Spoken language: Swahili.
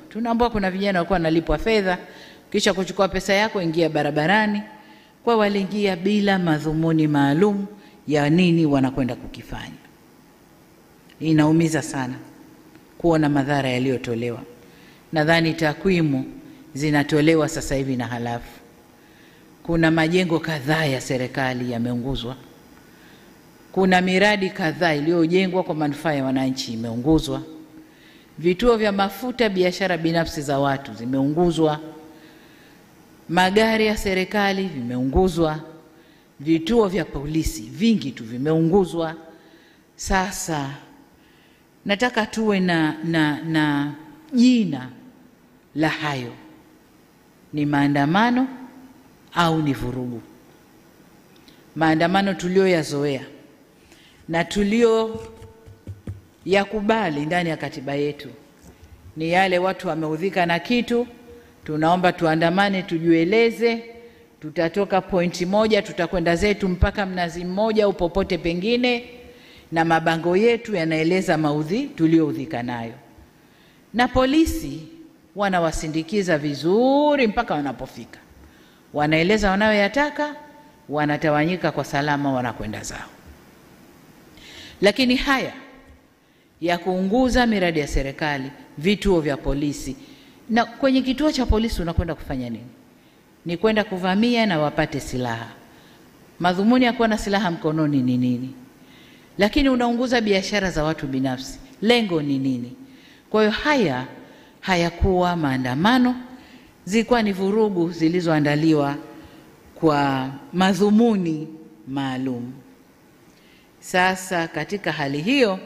Tunaambiwa kuna vijana walikuwa wanalipwa fedha, kisha kuchukua pesa yako ingia barabarani. Kwa waliingia bila madhumuni maalum ya nini wanakwenda kukifanya. Inaumiza sana kuona madhara yaliyotolewa. Nadhani takwimu zinatolewa sasa hivi na halafu. Kuna majengo kadhaa ya serikali yameunguzwa. Kuna miradi kadhaa iliyojengwa kwa manufaa ya wananchi imeunguzwa. Vituo vya mafuta, biashara binafsi za watu zimeunguzwa. Magari ya serikali vimeunguzwa. Vituo vya polisi vingi tu vimeunguzwa. Sasa nataka tuwe na jina la hayo. Ni maandamano au ni vurugu? Maandamano tulioyazoea na tulio yakubali ndani ya katiba yetu ni yale watu wameudhika na kitu, tunaomba tuandamane, tujueleze, tutatoka pointi moja, tutakwenda zetu mpaka Mnazi Mmoja au popote pengine, na mabango yetu yanaeleza maudhi tulioudhika nayo. Na polisi wanawasindikiza vizuri mpaka wanapofika. Wanaeleza wanayoyataka, wanatawanyika kwa salama, wanakwenda zao. Lakini haya ya kuunguza miradi ya serikali, vituo vya polisi, na kwenye kituo cha polisi unakwenda kufanya nini? Ni kwenda kuvamia na wapate silaha. Madhumuni ya kuwa na silaha mkononi ni nini? Lakini unaunguza biashara za watu binafsi, lengo ni nini? Kwa hiyo haya hayakuwa maandamano, zilikuwa ni vurugu zilizoandaliwa kwa madhumuni maalum. Sasa katika hali hiyo